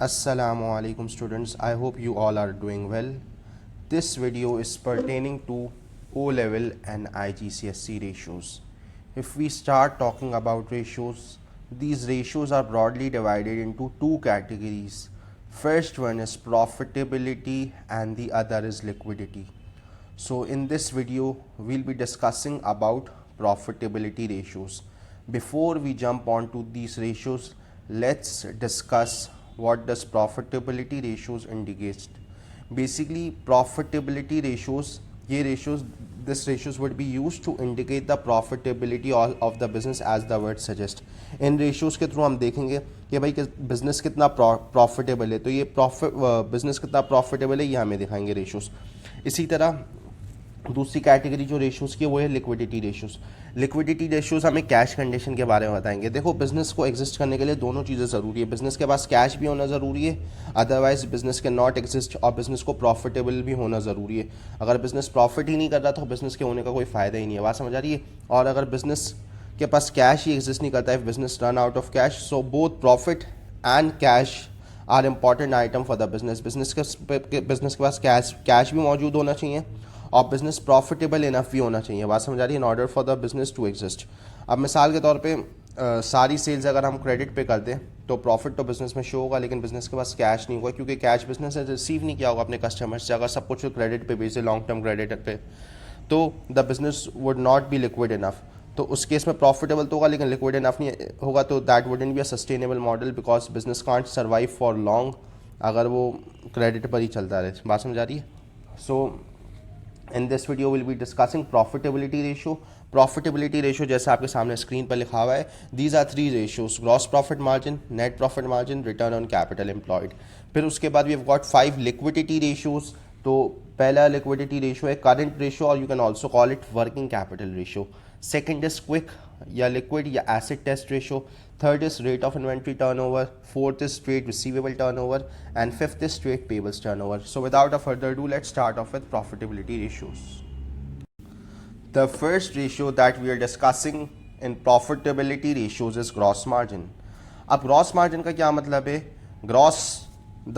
Assalamu alaikum students, I hope you all are doing well. This video is pertaining to O-level and IGCSE ratios. If we start talking about ratios, these ratios are broadly divided into two categories. First one is profitability and the other is liquidity. So in this video, we'll be discussing about profitability ratios. Before we jump onto these ratios, let's discuss what does profitability ratios indicate. Basically, profitability ratios, this ratios would be used to indicate the profitability of the business as the word suggests. In ratios के through हम देखेंगे कि भाई business कितना profitable है, तो ये business कितना प्रॉफिटेबल है ये हमें दिखाएंगे रेशियोज. इसी तरह दूसरी कैटेगरी जो रेशियोज़ की वो है लिक्विडिटी रेशियोज़. लिक्विडिटी रेशियोज़ हमें कैश कंडीशन के बारे में बताएंगे. देखो, बिजनेस को एग्जिस्ट करने के लिए दोनों चीज़ें ज़रूरी है. बिजनेस के पास कैश भी होना ज़रूरी है, अदरवाइज बिजनेस के नॉट एग्जिस्ट, और बिजनेस को प्रॉफिटेबल भी होना ज़रूरी है. अगर बिजनेस प्रॉफिट ही नहीं कर रहा तो बिजनेस के होने का कोई फ़ायदा ही नहीं है. बात समझ आ रही है. और अगर बिजनेस के पास कैश ही एग्जिस्ट नहीं करता है, business run out of cash, so both profit and cash are important item for the business. Business के पास कैश भी मौजूद होना चाहिए और बिजनेस प्रॉफिटेबल इनफ भी होना चाहिए. बात समझ आ रही है. In order for the business to exist. अब मिसाल के तौर पे सारी सेल्स अगर हम क्रेडिट पे कर दें तो प्रॉफिट तो बिजनेस में शो होगा, लेकिन बिजनेस के पास कैश नहीं होगा, क्योंकि कैश बिजनेस ने रिसीव नहीं किया होगा अपने कस्टमर्स से. अगर सब कुछ क्रेडिट पे बेचे, लॉन्ग टर्म क्रेडिट पे, तो the business would not be liquid enough. तो उस केस में प्रॉफिटेबल तो होगा लेकिन लिक्विड इनफ नहीं होगा, तो that wouldn't be a sustainable model, because business can't survive for long अगर वो क्रेडिट पर ही चलता रहे. बात समझ आ रही है. सो in this video we'll be discussing profitability ratio. Profitability ratio जैसे आपके सामने स्क्रीन पर लिखा हुआ है, these are three ratios: gross profit margin, net profit margin, return on capital employed. फिर उसके बाद we have got 5 liquidity ratios. तो पहला liquidity ratio है current ratio, और you can also call it working capital ratio. Second is quick या liquid या acid test ratio. Third is rate of inventory turnover. Fourth is trade receivable turnover, and fifth is trade payables turnover. So without a further ado, let's start off with profitability ratios. The first ratio that we are discussing in profitability ratios is gross margin. अब gross margin का क्या मतलब है? Gross,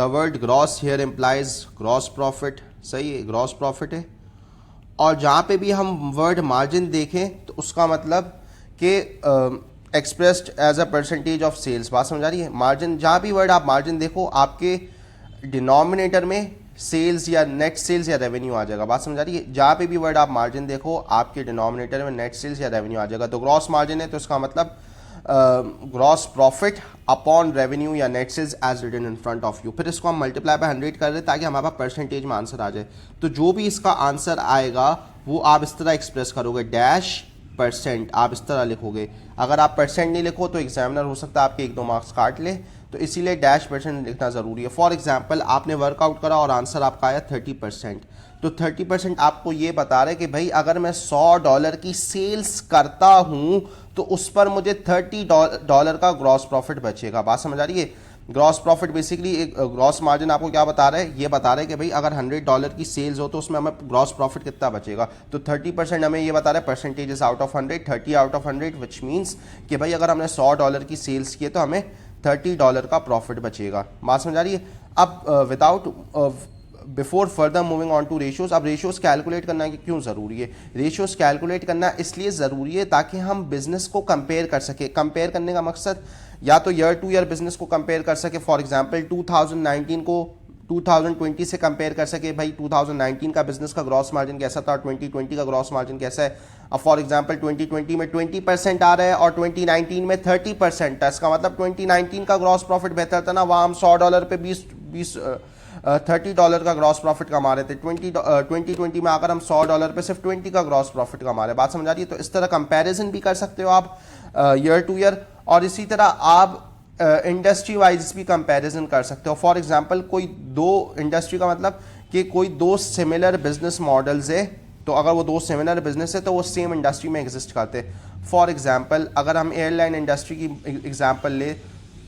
the word gross here implies gross profit. सही है, gross profit है. और जहाँ पे भी हम वर्ड मार्जिन देखें तो उसका मतलब कि expressed as a percentage of sales. बात समझ आ रही है. मार्जिन, जहाँ भी वर्ड आप मार्जिन देखो, आपके डिनोमिनेटर में सेल्स या नेट सेल्स या रेवेन्यू आ जाएगा. बात समझ आ रही है. जहाँ पे भी वर्ड आप मार्जिन देखो, आपके डिनोमिनेटर में नेट सेल्स या रेवेन्यू आ जाएगा. तो ग्रॉस मार्जिन है तो इसका मतलब ग्रॉस प्रॉफिट अपॉन रेवेन्यू या net sales as written in front of you. फिर इसको हम मल्टीप्लाई बाय 100 कर रहे हैं ताकि हमारे पास परसेंटेज में आंसर आ जाए. तो जो भी इसका आंसर आएगा वो आप इस तरह एक्सप्रेस करोगे, डैश परसेंट आप इस तरह लिखोगे. अगर आप परसेंट नहीं लिखो तो एग्जामिनर हो सकता है आपके 1-2 मार्क्स काट ले, तो इसीलिए डैश परसेंट लिखना ज़रूरी है. फॉर एग्जाम्पल, आपने वर्कआउट करा और आंसर आपका आया 30%. तो 30% आपको ये बता रहे कि भाई अगर मैं $100 की सेल्स करता हूँ तो उस पर मुझे $30 का ग्रॉस प्रॉफिट बचेगा. बात समझ आ रही है. ग्रॉस प्रॉफिट बेसिकली एक ग्रॉस मार्जिन आपको क्या बता रहा है, ये बता रहा है कि भाई अगर $100 की सेल्स हो तो उसमें हमें ग्रॉस प्रॉफिट कितना बचेगा. तो 30% हमें ये बता रहा है, percentage is out of 100, 30 out of 100, which means कि भाई अगर हमने $100 की सेल्स किए तो हमें $30 का प्रॉफिट बचेगा. बात समझ आ रही है. अब before further moving on to ratios, अब रेशियोज कैलकुलेट करना क्यों ज़रूरी है? रेशियोज कैलकुलेट करना इसलिए ज़रूरी है ताकि हम बिजनेस को कंपेयर कर सके. कंपेयर करने का मकसद या तो ईयर टू ईयर बिजनेस को कंपेयर कर सके, फॉर एग्जांपल 2019 को 2020 से कंपेयर कर सके. भाई 2019 का बिजनेस का ग्रॉस मार्जिन कैसा था, 2020 का ग्रॉस मार्जिन कैसा है. अब फॉर एग्जांपल 2020 में 20% आ रहा है और 2019 में 30% है. इसका मतलब 2019 का ग्रॉस प्रॉफिट बेहतर था ना, वहाँ हम $100 पे $30 का ग्रॉस प्रॉफिट कमा रहे थे. 2020 में आकर हम $100 पे सिर्फ 20 का ग्रॉस प्रॉफिट कमा रहे हैं. बात समझ आ रही है. तो इस तरह कंपैरिजन भी कर सकते हो आप ईयर टू ईयर, और इसी तरह आप इंडस्ट्री वाइज भी कंपैरिजन कर सकते हो. फॉर एग्जांपल, कोई दो इंडस्ट्री का मतलब कि कोई दो सिमिलर बिजनेस मॉडल्स है, तो अगर वो दो सिमिलर बिजनेस है तो वो सेम इंडस्ट्री में एग्जिस्ट करते हैं. फॉर एग्जांपल, अगर हम एयरलाइन इंडस्ट्री की एग्जांपल ले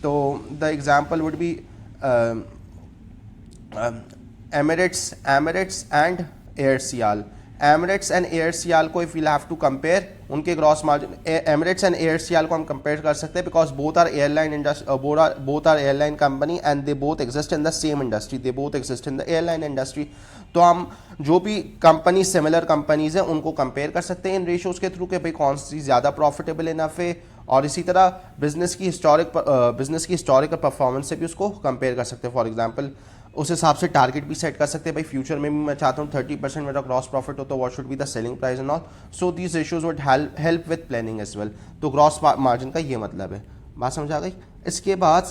तो the example would be Emirates and Air Sial. Emirates and Air Sial को if we'll have to compare, उनके ग्रॉस मार्जिन, एमिरेट्स एंड एयरसीएल को हम कंपेयर कर सकते हैं because both are airline industry, both are airline company and they both exist in the same industry, they both exist in the airline industry. तो हम जो भी कंपनी सिमिलर कंपनीज हैं उनको कंपेयर कर सकते हैं इन रेशियोज के थ्रू कि भाई कौन सी ज़्यादा प्रॉफिटेबल इनफ है, और इसी तरह बिजनेस की हिस्टोरिकल परफॉर्मेंस से भी उसको कंपेयर कर सकते हैं। फॉर एग्जांपल उस हिसाब से टारगेट भी सेट कर सकते हैं, भाई फ्यूचर में भी मैं चाहता हूँ 30% मेरा ग्रॉस प्रॉफिट हो, तो what should be the selling price and all. So these ratios would help with planning as well. तो ग्रॉस मार्जिन का ये मतलब है, बात समझ आ गई। इसके बाद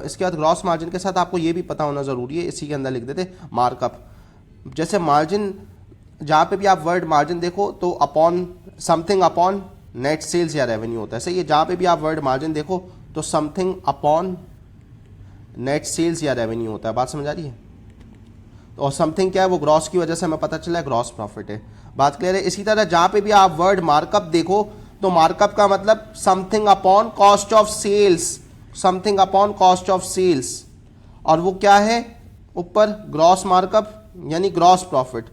इसके बाद ग्रॉस मार्जिन के साथ आपको ये भी पता होना ज़रूरी है, इसी के अंदर लिख देते मार्कअप। जैसे मार्जिन, जहाँ पे भी आप वर्ड मार्जिन देखो तो upon something upon net sales या रेवेन्यू होता है, सही है। जहाँ पे भी आप वर्ड मार्जिन देखो तो समथिंग अपॉन नेट सेल्स या रेवेन्यू होता है, बात समझ आ रही है। और समथिंग क्या है, वो ग्रॉस की वजह से हमें पता चला है ग्रॉस प्रॉफिट है, बात क्लियर है। इसी तरह जहाँ पे भी आप वर्ड मार्कअप देखो तो मार्कअप का मतलब something upon cost of sales, something upon cost of sales, और वो क्या है ऊपर ग्रॉस मार्कअप यानी gross profit,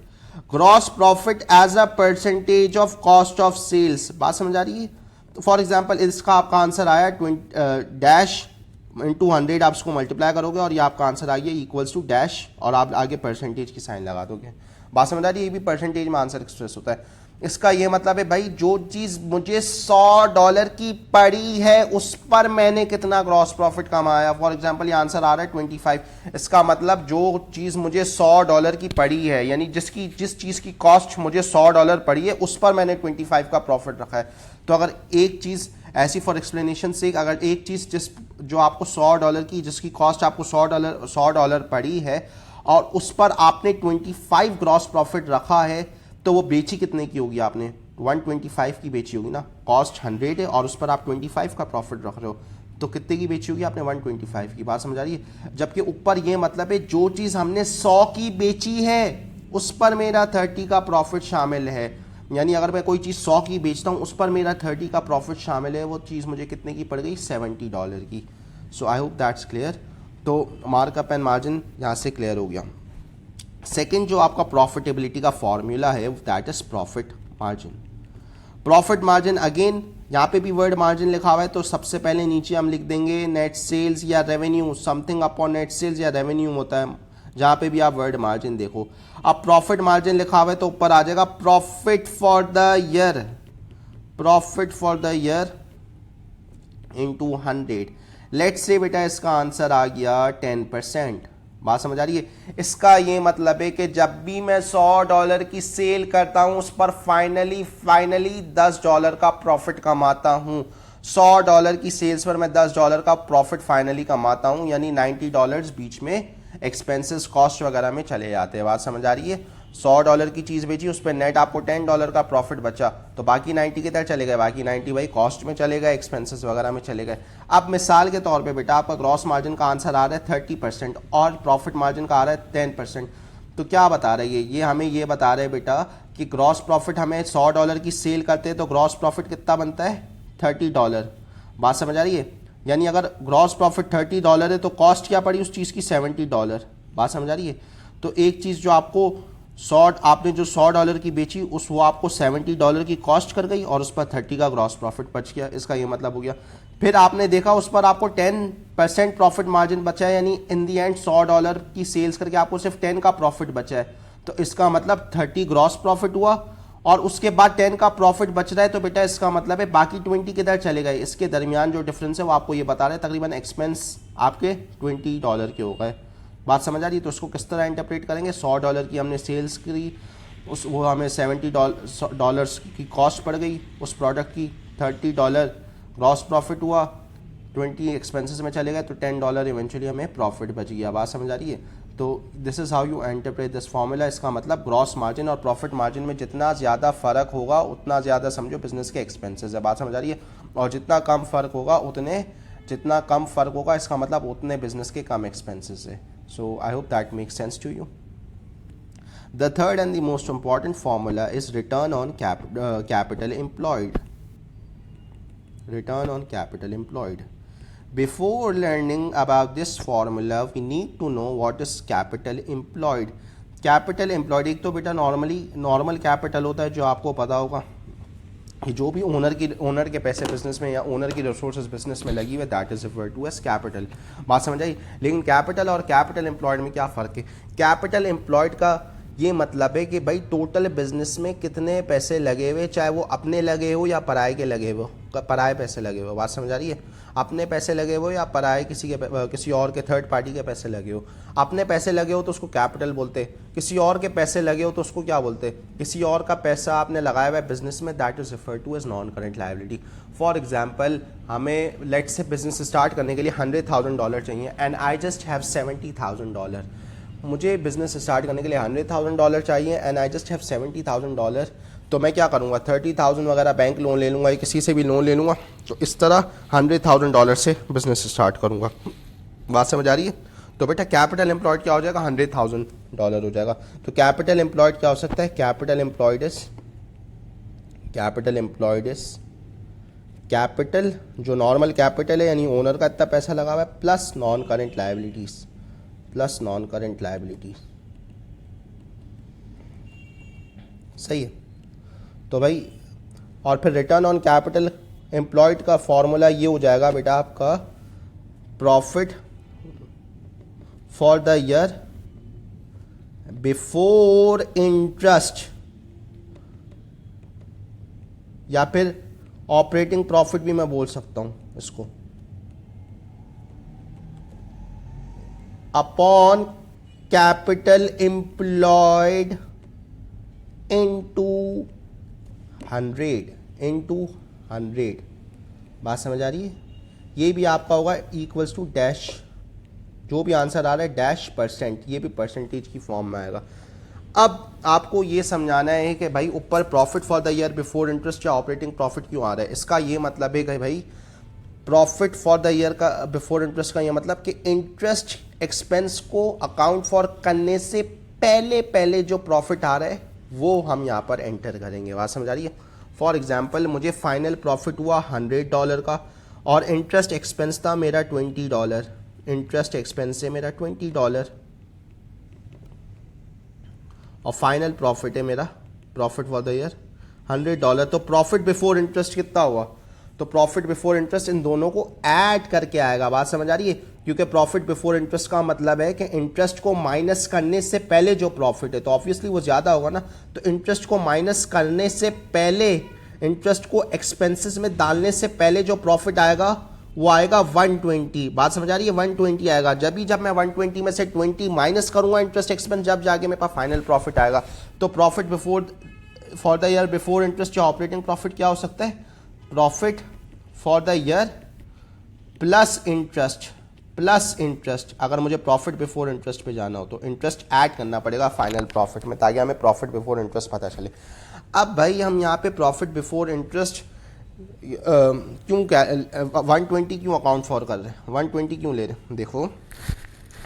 gross profit as a percentage of cost of sales, बात समझ आ रही है। तो फॉर एग्जांपल इसका आपका आंसर आया डैश इंटू 100, आप इसको मल्टीप्लाई करोगे और ये आपका आंसर आ गया इक्वल्स टू डैश, और आप आगे परसेंटेज की साइन लगा दोगे, बात समझ आ रही है। ये भी परसेंटेज में आंसर एक्सप्रेस होता है। इसका ये मतलब है भाई जो चीज़ मुझे $100 की पड़ी है उस पर मैंने कितना ग्रॉस प्रॉफिट कमाया। फॉर एग्जांपल ये आंसर आ रहा है 25, इसका मतलब जो चीज़ मुझे $100 की पड़ी है, यानी जिस चीज़ की कॉस्ट मुझे $100 पड़ी है उस पर मैंने 25 का प्रॉफिट रखा है। तो अगर एक चीज़ ऐसी फॉर एक्सप्लेनेशन से, अगर एक चीज़ जो आपको $100 की, जिसकी कॉस्ट आपको $100 पड़ी है और उस पर आपने 25 ग्रॉस प्रॉफिट रखा है, तो वो बेची कितने की होगी, आपने 125 की बेची होगी ना। कॉस्ट 100 है और उस पर आप 25 का प्रॉफिट रख रहे हो, तो कितने की बेची होगी आपने 125 की, बात समझ आ रही है। जबकि ऊपर ये मतलब है जो चीज़ हमने 100 की बेची है उस पर मेरा 30 का प्रॉफिट शामिल है, यानी अगर मैं कोई चीज़ 100 की बेचता हूँ उस पर मेरा 30 का प्रॉफिट शामिल है, वो चीज़ मुझे कितने की पड़ गई $70 की। सो आई होप दैट्स क्लियर। तो मार्कअप एंड मार्जिन यहाँ से क्लियर हो गया। सेकंड जो आपका प्रॉफिटेबिलिटी का फॉर्मूला है that is profit margin. Profit margin again यहाँ पे भी वर्ड मार्जिन लिखा हुआ है, तो सबसे पहले नीचे हम लिख देंगे नेट सेल्स या revenue, something upon net sales या रेवेन्यू होता है जहाँ पे भी आप वर्ड मार्जिन देखो। अब प्रॉफिट मार्जिन लिखा हुआ है तो ऊपर आ जाएगा profit for the year, profit for the year into 100। Let's say बेटा इसका आंसर आ गया 10%, बात समझ आ रही है। इसका ये मतलब है कि जब भी मैं $100 की सेल करता हूं उस पर फाइनली $10 का प्रॉफिट कमाता हूं। $100 की सेल्स पर मैं $10 का प्रॉफिट फाइनली कमाता हूं, यानी $90 बीच में एक्सपेंसेस कॉस्ट वगैरह में चले जाते हैं, बात समझ आ रही है। $100 की चीज़ बेची, उस पर नेट आपको $10 का प्रॉफिट बचा, तो बाकी 90 की तरह चले गए, बाकी 90 भाई कॉस्ट में चले गए, एक्सपेंसेस वगैरह में चले गए। अब मिसाल के तौर पे बेटा आपका ग्रॉस मार्जिन का आंसर आ रहा है 30% और प्रॉफिट मार्जिन का आ रहा है 10%, तो क्या बता रही है ये हमें, ये बता रहे हैं बेटा कि ग्रॉस प्रॉफिट हमें $100 की सेल करते हैं तो ग्रॉस प्रॉफिट कितना बनता है $30, बात समझ आ रही है। यानी अगर ग्रॉस प्रॉफिट $30 है तो कॉस्ट क्या पड़ी उस चीज़ की $70, बात समझ आ रही है। तो एक चीज़ जो आपको आपने जो $100 की बेची उस वो आपको $70 की कॉस्ट कर गई और उस पर 30 का ग्रॉस प्रॉफिट बच गया, इसका ये मतलब हो गया। फिर आपने देखा उस पर आपको 10% प्रॉफिट मार्जिन बचा है, यानी इन दी एंड $100 की सेल्स करके आपको सिर्फ 10 का प्रॉफिट बचा है, तो इसका मतलब 30 ग्रॉस प्रॉफिट हुआ और उसके बाद 10 का प्रॉफिट बच रहा है, तो बेटा इसका मतलब है बाकी 20 किधर चले गए, इसके दरमियान जो डिफरेंस है वो आपको ये बता रहे हैं तकरीबन एक्सपेंस आपके $20 के हो गए, बात समझ आ रही है। तो उसको किस तरह इंटरप्रेट करेंगे, $100 की हमने सेल्स करी, वो हमें $70 की कॉस्ट पड़ गई उस प्रोडक्ट की, $30 ग्रॉस प्रॉफिट हुआ, 20 एक्सपेंसेस में चले गए, तो $10 इवेंचुअली हमें प्रॉफिट बच गया, बात समझ आ रही है। तो this is how you interpret this formula. इसका मतलब ग्रॉस मार्जिन और प्रॉफिट मार्जिन में जितना ज़्यादा फ़र्क होगा उतना ज़्यादा समझो बिजनेस के एक्सपेंसेस है, बात समझ आ रही है, और जितना कम फ़र्क होगा इसका मतलब उतने बिजनेस के कम एक्सपेंसेस है। So I hope that makes sense to you. The third and the most important formula is return on capital employed. Return on capital employed. Before learning about this formula, we need to know what is capital employed. Capital employed एक तो बेटा normal capital होता है जो आपको पता होगा, कि जो भी ओनर के पैसे बिजनेस में या ओनर की रिसोर्सेज बिजनेस में लगी हुई that is refer to as capital. बात समझ आई। लेकिन कैपिटल और कैपिटल एम्प्लॉयड में क्या फ़र्क है? कैपिटल एम्प्लॉयड का ये मतलब है कि भाई टोटल बिजनेस में कितने पैसे लगे हुए, चाहे वो अपने लगे हो या पराये के लगे हो, पराये पैसे लगे हो। बात समझ आ रही है? अपने पैसे लगे हो या पराये किसी और के थर्ड पार्टी के पैसे लगे हो। अपने पैसे लगे हो तो उसको कैपिटल बोलते, किसी और के पैसे लगे हो तो उसको क्या बोलते? किसी और का पैसा आपने लगाया हुआ है बिजनेस में, that is refer to as non current liability. For example, हमें लेट्स से बिजनेस स्टार्ट करने के लिए $100,000 चाहिए एंड आई जस्ट हैव $70,000। मुझे बिजनेस स्टार्ट करने के लिए $100,000 चाहिए एंड आई जस्ट हैव $70,000। तो मैं क्या करूँगा? 30,000 वगैरह बैंक लोन ले लूँगा या किसी से भी लोन ले लूँगा। तो इस तरह $100,000 से बिजनेस स्टार्ट करूँगा। बात समझ आ रही है? तो बेटा कैपिटल एम्प्लॉयड क्या हो जाएगा? $100,000 हो जाएगा। तो कैपिटल एम्प्लॉयड क्या हो सकता है? कैपिटल एम्प्लॉयड इज कैपिटल, जो नॉर्मल कैपिटल है यानी ओनर का इतना पैसा लगा हुआ है, प्लस नॉन करेंट लायबिलिटीज। सही है। तो भाई और फिर रिटर्न ऑन कैपिटल एम्प्लॉयड का फॉर्मूला ये हो जाएगा बेटा आपका profit for the year before interest, या फिर ऑपरेटिंग प्रॉफिट भी मैं बोल सकता हूं इसको, अपॉन कैपिटल एम्प्लॉयड इनटू 100। बात समझ आ रही है? ये भी आपका होगा इक्वल्स टू डैश, जो भी आंसर आ रहा है डैश परसेंट, ये भी परसेंटेज की फॉर्म में आएगा। अब आपको ये समझाना है कि भाई ऊपर profit for the year before interest या ऑपरेटिंग प्रॉफिट क्यों आ रहा है। इसका ये मतलब है कि भाई प्रॉफिट फॉर द ईयर का बिफोर इंटरेस्ट का ये मतलब कि इंटरेस्ट एक्सपेंस को अकाउंट फॉर करने से पहले जो प्रॉफिट आ रहा है वो हम यहाँ पर एंटर करेंगे। बात समझ आ रही है? फॉर एग्जाम्पल, मुझे फाइनल प्रॉफिट हुआ $100 का और इंटरेस्ट एक्सपेंस था मेरा $20। इंटरेस्ट एक्सपेंस है मेरा $20 और फाइनल प्रॉफिट है मेरा प्रॉफिट फॉर द ईयर $100। तो प्रॉफिट बिफोर इंटरेस्ट कितना हुआ? तो प्रॉफिट बिफोर इंटरेस्ट इन दोनों को ऐड करके आएगा। बात समझ आ रही है? क्योंकि प्रॉफिट बिफोर इंटरेस्ट का मतलब है कि इंटरेस्ट को माइनस करने से पहले जो प्रॉफिट है, तो ऑब्वियसली वो ज़्यादा होगा ना। तो इंटरेस्ट को माइनस करने से पहले, इंटरेस्ट को एक्सपेंसेस में डालने से पहले जो प्रॉफिट आएगा वो आएगा 120। बात समझ आ रही है? 120 आएगा। जब मैं 120 में से 20 माइनस करूंगा इंटरेस्ट एक्सपेंस, जब जाके मेरे पास फाइनल प्रॉफिट आएगा। तो profit before for the year before interest या ऑपरेटिंग प्रॉफिट क्या हो सकता है? Profit for the year plus interest. अगर मुझे प्रॉफिट बिफोर इंटरेस्ट पे जाना हो तो इंटरेस्ट ऐड करना पड़ेगा फाइनल प्रॉफिट में, ताकि हमें प्रॉफिट बिफोर इंटरेस्ट पता चले। अब भाई हम यहाँ पे प्रॉफिट बिफोर इंटरेस्ट क्यों 120 क्यों अकाउंट फॉर कर रहे हैं, 120 क्यों ले रहे हैं? देखो,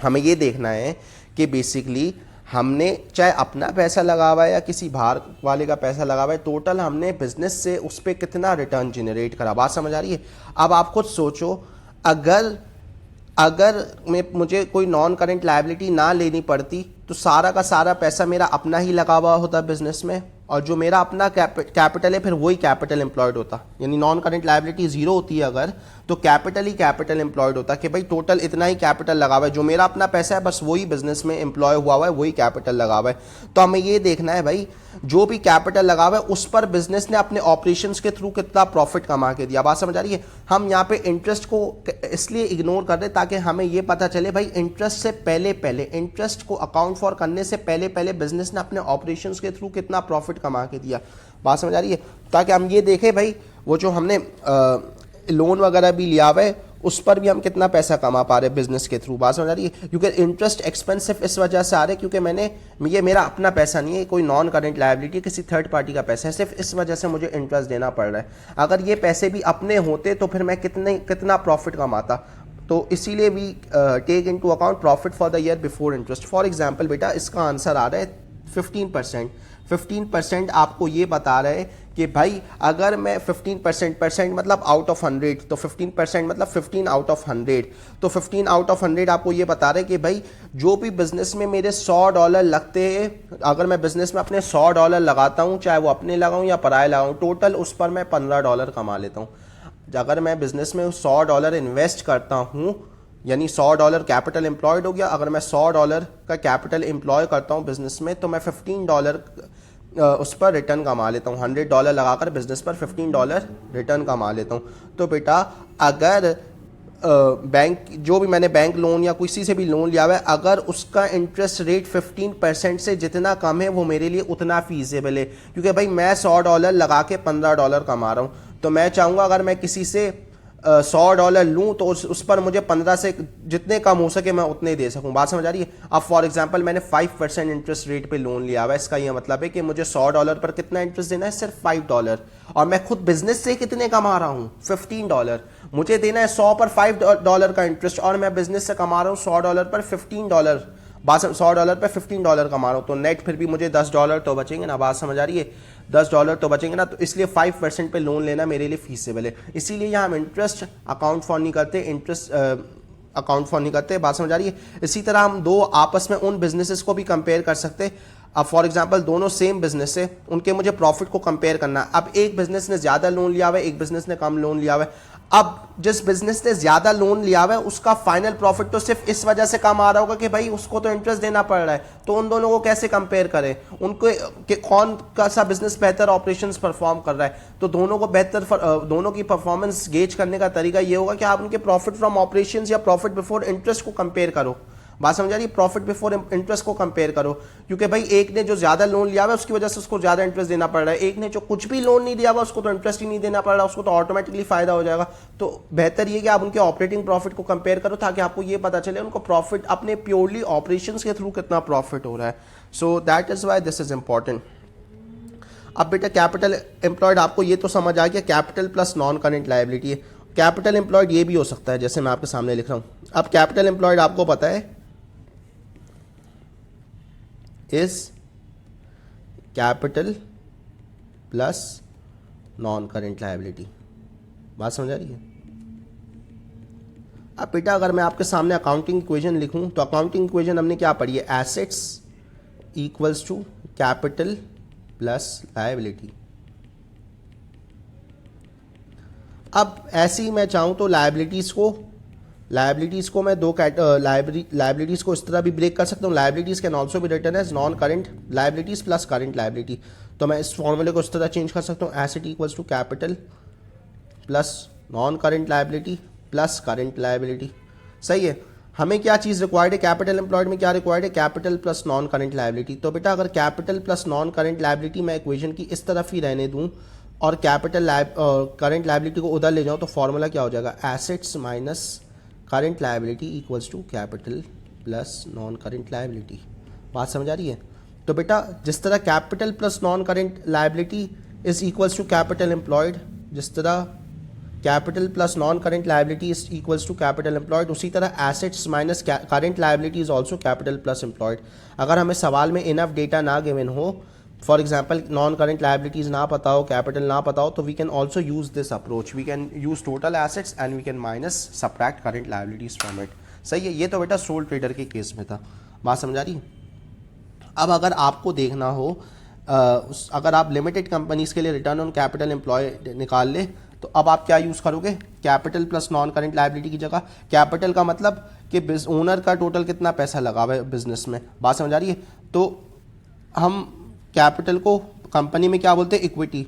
हमें ये देखना है कि बेसिकली हमने चाहे अपना पैसा लगा हुआ है या किसी बाहर वाले का पैसा लगा हुआ है, टोटल हमने बिजनेस से उस पर कितना रिटर्न जनरेट करा। बात समझ आ रही है? अब आप खुद सोचो, अगर मुझे कोई नॉन करेंट लायबिलिटी ना लेनी पड़ती तो सारा का सारा पैसा मेरा अपना ही लगा हुआ होता बिजनेस में, और जो मेरा अपना कैपिटल है फिर वही कैपिटल एम्प्लॉयड होता। यानी नॉन करेंट लायबिलिटी जीरो होती है अगर, तो कैपिटल ही कैपिटल एम्प्लॉयड होता कि भाई टोटल इतना ही कैपिटल लगा हुआ है, जो मेरा अपना पैसा है बस वही बिजनेस में एम्प्लॉय हुआ है, वही कैपिटल लगा हुआ है। तो हमें ये देखना है भाई जो भी कैपिटल लगा हुआ है उस पर बिजनेस ने अपने ऑपरेशंस के थ्रू कितना प्रॉफिट कमा के दिया। बात समझ आ रही है? हम यहाँ पे इंटरेस्ट को इसलिए इग्नोर कर रहे हैं ताकि हमें ये पता चले भाई इंटरेस्ट से पहले इंटरेस्ट को अकाउंट फॉर करने से पहले बिजनेस ने अपने ऑपरेशंस के थ्रू कितना प्रॉफिट कमा के दिया। बात समझ आ रही है? ताकि हम ये देखें भाई वो जो हमने लोन वगैरह भी लिया हुआ है उस पर भी हम कितना पैसा कमा पा रहे हैं बिजनेस के थ्रू। बात समझ आ रही है? क्योंकि इंटरेस्ट एक्सपेंस सिर्फ इस वजह से आ रहे हैं क्योंकि ये मेरा अपना पैसा नहीं है, कोई नॉन करेंट लायबिलिटी किसी थर्ड पार्टी का पैसा है, सिर्फ इस वजह से मुझे इंटरेस्ट देना पड़ रहा है। अगर ये पैसे भी अपने होते तो फिर मैं कितना प्रॉफिट कमाता। तो इसीलिए we take into account profit for the year before interest. For example बेटा इसका आंसर आ रहा है 15%। 15% आपको ये बता रहा है कि भाई अगर मैं 15% मतलब आउट ऑफ 100, तो 15% मतलब 15 आउट ऑफ 100, तो 15 आउट ऑफ 100 आपको ये बता रहे कि भाई जो भी बिजनेस में मेरे $100 लगते हैं, अगर मैं बिजनेस में अपने $100 लगाता हूँ, चाहे वो अपने लगाऊं या पराए लगाऊं, टोटल उस पर मैं $15 कमा लेता हूँ। अगर मैं बिजनेस में $100 इन्वेस्ट करता हूँ, यानी $100 कैपिटल एम्प्लॉयड हो गया, अगर मैं $100 का कैपिटल एम्प्लॉय करता हूँ बिजनेस में, तो मैं $15 उस पर रिटर्न कमा लेता हूँ। $100 लगाकर बिजनेस पर $15 रिटर्न कमा लेता हूँ। तो बेटा अगर बैंक, जो भी मैंने बैंक लोन या किसी से भी लोन लिया हुआ है, अगर उसका इंटरेस्ट रेट 15% से जितना कम है, वो मेरे लिए उतना फीसेबल है, क्योंकि भाई मैं $100 लगा के $15 कमा रहा हूँ। तो मैं चाहूँगा अगर मैं किसी से $100 लूँ तो उस पर मुझे 15 से जितने कम हो सके मैं उतने दे सकूँ। बात समझ आ रही है? अब फॉर एग्जांपल मैंने 5% इंटरेस्ट रेट पे लोन लिया हुआ है, इसका ये मतलब है कि मुझे $100 पर कितना इंटरेस्ट देना है? सिर्फ $5। और मैं खुद बिजनेस से कितने कमा रहा हूँ? $15। मुझे देना है 100 पर $5 का इंटरेस्ट, और मैं बिजनेस से कमा रहा हूँ $100 पर $15। बात $100 पे $15 कमा रहा हूँ, तो नेट फिर भी मुझे $10 तो बचेंगे ना। बात समझ आ रही है? $10 तो बचेंगे ना। तो इसलिए 5% पे लोन लेना मेरे लिए फीसेबल है। इसीलिए यहाँ हम इंटरेस्ट अकाउंट फॉर नहीं करते, इंटरेस्ट अकाउंट फॉर नहीं करते। बात समझ आ रही है? इसी तरह हम दो आपस में उन बिजनेसेस को भी कंपेयर कर सकते हैं। अब फॉर एग्जांपल दोनों सेम बिजनेस है, उनके मुझे प्रॉफिट को कंपेयर करना है। अब एक बिजनेस ने ज़्यादा लोन लिया हुआ है, एक बिजनेस ने कम लोन लिया हुआ है। अब जिस बिजनेस ने ज़्यादा लोन लिया हुआ है, उसका फाइनल प्रॉफिट तो सिर्फ इस वजह से कम आ रहा होगा कि भाई उसको तो इंटरेस्ट देना पड़ रहा है। तो उन दोनों को कैसे कंपेयर करें? उनको कौन का सा बिजनेस बेहतर ऑपरेशंस परफॉर्म कर रहा है? तो दोनों को बेहतर दोनों की परफॉर्मेंस गेज करने का तरीका ये होगा कि आप उनके प्रॉफिट फ्रॉम ऑपरेशंस या प्रॉफिट बिफोर इंटरेस्ट को कंपेयर करो। बात समझ आ रही है? प्रॉफिट बिफोर इंटरेस्ट को कंपेयर करो, क्योंकि भाई एक ने जो ज्यादा लोन लिया हुआ है उसकी वजह से उसको ज्यादा इंटरेस्ट देना पड़ रहा है, एक ने जो कुछ भी लोन नहीं दिया हुआ उसको तो इंटरेस्ट ही नहीं देना पड़ रहा, उसको तो ऑटोमेटिकली फायदा हो जाएगा। तो बेहतर ये कि आप उनके ऑपरेटिंग प्रॉफिट को कंपेयर करो, ताकि आपको ये पता चले उनको प्रॉफिट अपने प्योरली ऑपरेशंस के थ्रू कितना प्रॉफिट हो रहा है। So that is why this is important. अब बेटा कैपिटल एम्प्लॉयड आपको ये तो समझ आ गया, capital plus non current liability है। कैपिटल एम्प्लॉयड ये भी हो सकता है, जैसे मैं आपके सामने लिख रहा हूं। अब कैपिटल एम्प्लॉयड आपको पता है is capital plus non current liability. बात समझ आ रही है? अब बेटा अगर मैं आपके सामने अकाउंटिंग इक्वेशन लिखूं, तो अकाउंटिंग इक्वेशन हमने क्या पढ़ी है? Assets equals to capital plus liability. अब ऐसे ही मैं चाहूं तो लायबिलिटीज को मैं दो लायबिलिटीज को इस तरह भी ब्रेक कर सकता हूँ। Liabilities can also be written as non current liabilities plus current liability. तो मैं इस फॉर्मूले को इस तरह चेंज कर सकता हूँ, asset equals to capital plus non current liability plus current liability. सही है? हमें क्या चीज़ रिक्वायर्ड है? कैपिटल एम्प्लॉयड में क्या रिक्वायर्ड है? Capital plus non current liability. तो बेटा अगर capital plus non current liability मैं इक्वेशन की इस तरफ ही रहने दूँ और कैपिटल करेंट लायबिलिटी को उधर ले जाऊँ, तो फॉर्मूला क्या हो जाएगा? Assets minus current liability equals to capital plus non current liability. बात समझ आ रही है? तो बेटा जिस तरह capital plus non current liability is equals to capital employed, जिस तरह capital plus non current liability is equals to capital employed, उसी तरह assets minus current liability is also capital plus employed. अगर हमें सवाल में इनफ डेटा ना given हो, for example non current liabilities ना पता हो, कैपिटल ना पता हो, तो we can also use this approach. We can use total assets and we can minus subtract current liabilities from it. सही है? ये तो बेटा सोल ट्रेडर के केस में था। बात समझ आ रही है? अब अगर आपको देखना हो, अगर आप लिमिटेड कंपनीज के लिए रिटर्न ऑन कैपिटल एम्प्लॉय निकाल ले, तो अब आप क्या यूज़ करोगे? Capital plus non current liability की जगह कैपिटल का मतलब कि ओनर का टोटल कितना पैसा लगा हुआ है बिजनेस में। बात समझ आ रही है? तो हम कैपिटल को कंपनी में क्या बोलते हैं? Equity,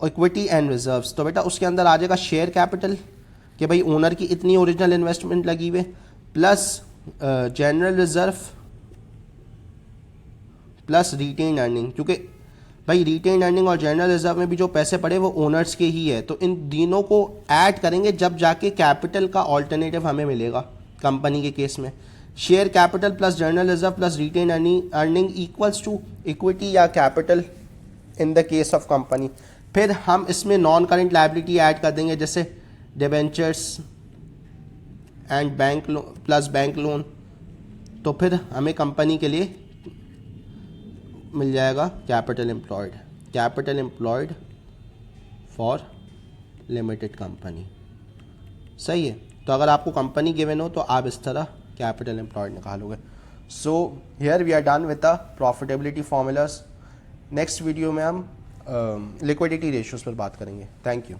equity and reserves. तो बेटा उसके अंदर आ जाएगा शेयर कैपिटल, कि भाई ओनर की इतनी ओरिजिनल इन्वेस्टमेंट लगी हुई, plus general reserve plus retain earning, क्योंकि भाई रिटेन अर्निंग और जनरल रिजर्व में भी जो पैसे पड़े वो ओनर्स के ही है। तो इन तीनों को ऐड करेंगे जब जाके कैपिटल का ऑल्टरनेटिव हमें मिलेगा कंपनी के केस में। Share capital plus general reserve plus retain earning equals to equity या capital in the case of company. फिर हम इसमें नॉन करेंट लायबिलिटी ऐड कर देंगे, जैसे debentures and bank plus bank loan. तो फिर हमें कंपनी के लिए मिल जाएगा capital employed. Capital employed for limited company. सही है, तो अगर आपको कंपनी गिवन हो तो आप इस तरह कैपिटल एम्प्लॉयड निकालोगे। So here we are done with the profitability formulas. Next video में हम लिक्विडिटी रेशियोज पर बात करेंगे। Thank you.